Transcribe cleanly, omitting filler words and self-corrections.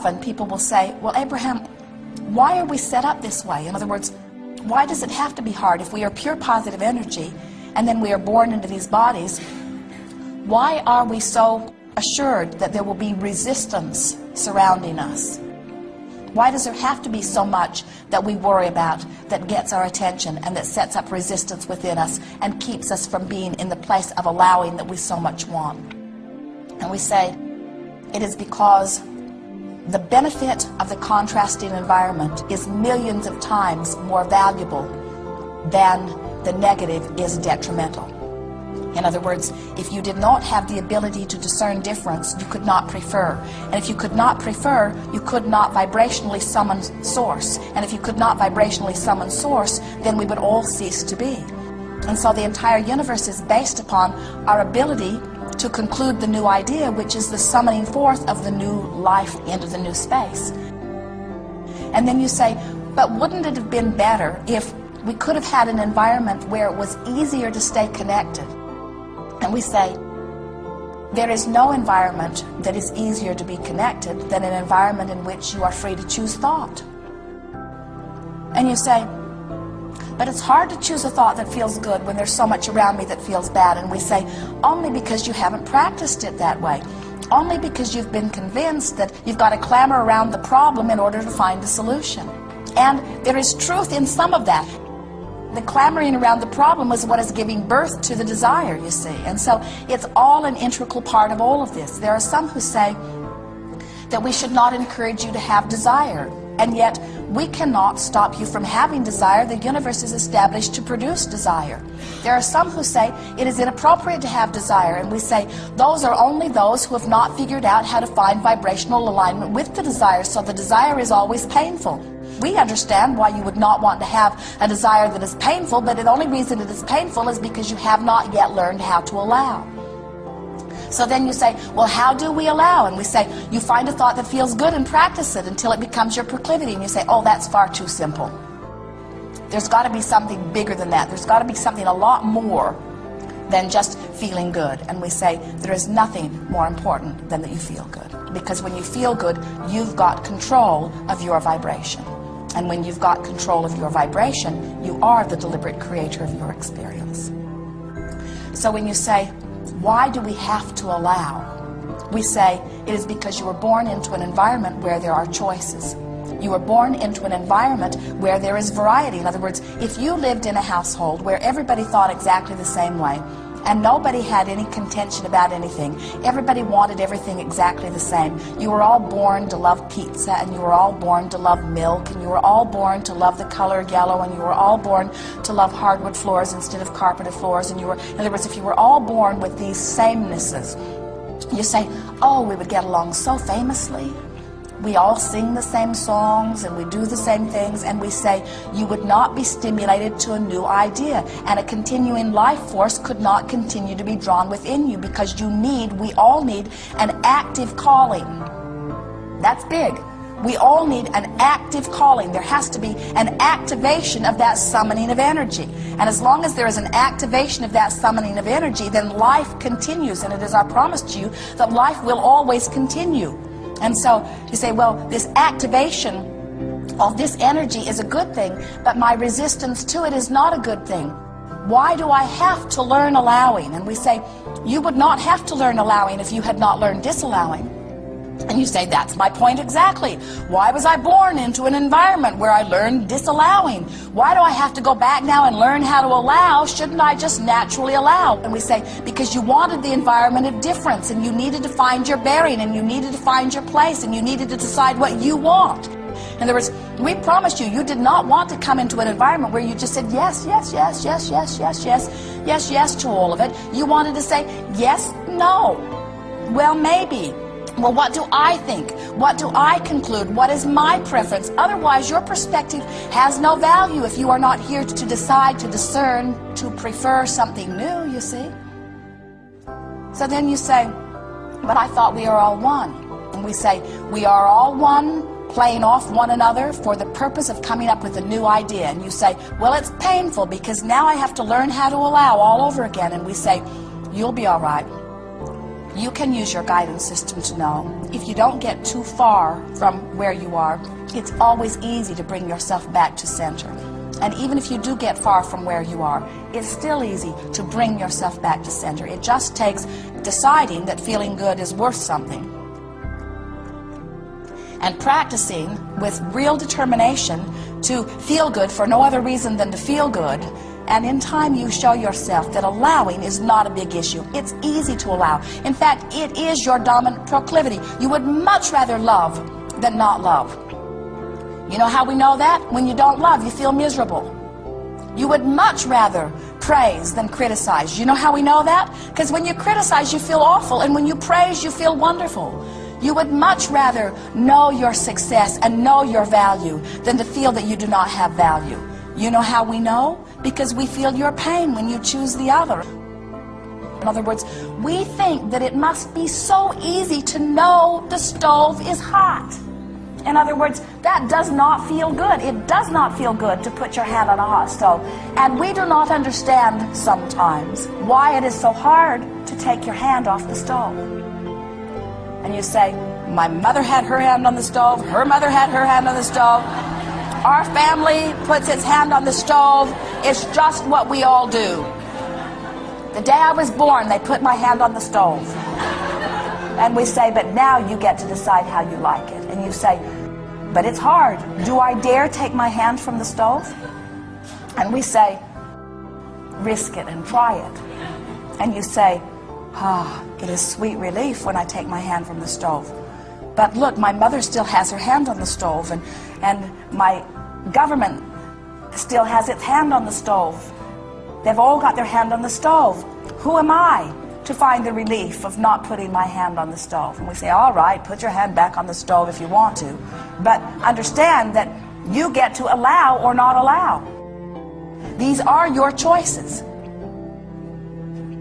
often people will say, well, Abraham, why are we set up this way? In other words, why does it have to be hard? If we are pure positive energy and then we are born into these bodies, why are we so assured that there will be resistance surrounding us? Why does there have to be so much that we worry about that gets our attention and that sets up resistance within us and keeps us from being in the place of allowing that we so much want? And we say, it is because the benefit of the contrasting environment is millions of times more valuable than the negative is detrimental. In other words, if you did not have the ability to discern difference, you could not prefer. And if you could not prefer, you could not vibrationally summon source. And if you could not vibrationally summon source, then we would all cease to be. And so the entire universe is based upon our ability to conclude the new idea, which is the summoning forth of the new life into the new space. And then you say, but wouldn't it have been better if we could have had an environment where it was easier to stay connected? And we say, there is no environment that is easier to be connected than an environment in which you are free to choose thought. And you say, but it's hard to choose a thought that feels good when there's so much around me that feels bad. And we say, only because you haven't practiced it that way. Only because you've been convinced that you've got to clamor around the problem in order to find a solution. And there is truth in some of that. The clamoring around the problem is what is giving birth to the desire, you see. And so it's all an integral part of all of this. There are some who say that we should not encourage you to have desire. And yet, we cannot stop you from having desire. The universe is established to produce desire. There are some who say it is inappropriate to have desire, and we say those are only those who have not figured out how to find vibrational alignment with the desire, so the desire is always painful. We understand why you would not want to have a desire that is painful, but the only reason it is painful is because you have not yet learned how to allow. So then you say, well, how do we allow? And we say, you find a thought that feels good and practice it until it becomes your proclivity. And you say, oh, that's far too simple. There's got to be something bigger than that. There's got to be something a lot more than just feeling good. And we say, there is nothing more important than that you feel good. Because when you feel good, you've got control of your vibration. And when you've got control of your vibration, you are the deliberate creator of your experience. So when you say, why do we have to allow? We say, it is because you were born into an environment where there are choices. You were born into an environment where there is variety. In other words, if you lived in a household where everybody thought exactly the same way, and nobody had any contention about anything, everybody wanted everything exactly the same. You were all born to love pizza, and you were all born to love milk, and you were all born to love the color yellow, and you were all born to love hardwood floors instead of carpeted floors, and you were, in other words, if you were all born with these samenesses, you say, oh, we would get along so famously. We all sing the same songs and we do the same things, and we say you would not be stimulated to a new idea, and a continuing life force could not continue to be drawn within you, because we all need an active calling. That's big. We all need an active calling. There has to be an activation of that summoning of energy. And as long as there is an activation of that summoning of energy, then life continues, and it is our promise to you that life will always continue. And so you say, well, this activation of this energy is a good thing, but my resistance to it is not a good thing. Why do I have to learn allowing? And we say, you would not have to learn allowing if you had not learned disallowing. And you say, that's my point exactly. Why was I born into an environment where I learned disallowing? Why do I have to go back now and learn how to allow? Shouldn't I just naturally allow? And we say, because you wanted the environment of difference, and you needed to find your bearing, and you needed to find your place, and you needed to decide what you want. In other words, we promised you, you did not want to come into an environment where you just said yes, yes, yes, yes, yes, yes, yes, yes, yes to all of it. You wanted to say yes, no, well, maybe. Well, what do I think? What do I conclude? What is my preference? Otherwise, your perspective has no value if you are not here to decide, to discern, to prefer something new, you see. So then you say, but I thought we are all one. And we say, we are all one, playing off one another for the purpose of coming up with a new idea. And you say, well, it's painful because now I have to learn how to allow all over again. And we say, you'll be all right. you can use your guidance system to know if you don't get too far from where you are, it's always easy to bring yourself back to center. And even if you do get far from where you are, it's still easy to bring yourself back to center. It just takes deciding that feeling good is worth something. And practicing with real determination to feel good for no other reason than to feel good. And in time you show yourself that allowing is not a big issue. It's easy to allow. In fact, it is your dominant proclivity. You would much rather love than not love. You know how we know that? When you don't love, you feel miserable. You would much rather praise than criticize. You know how we know that? Because when you criticize, you feel awful, and when you praise, you feel wonderful. You would much rather know your success and know your value than to feel that you do not have value. You know how we know? Because we feel your pain when you choose the other. In other words, we think that it must be so easy to know the stove is hot. In other words, that does not feel good. It does not feel good to put your hand on a hot stove. And we do not understand sometimes why it is so hard to take your hand off the stove. And you say, my mother had her hand on the stove, her mother had her hand on the stove, our family puts its hand on the stove, it's just what we all do. The day I was born, they put my hand on the stove. And we say, but now you get to decide how you like it. And you say, but it's hard. Do I dare take my hand from the stove? And we say, risk it and try it. And you say, it is sweet relief when I take my hand from the stove. But look, my mother still has her hand on the stove, and my government still has its hand on the stove. They've all got their hand on the stove. Who am I to find the relief of not putting my hand on the stove? And we say, all right, put your hand back on the stove if you want to. But understand that you get to allow or not allow. These are your choices.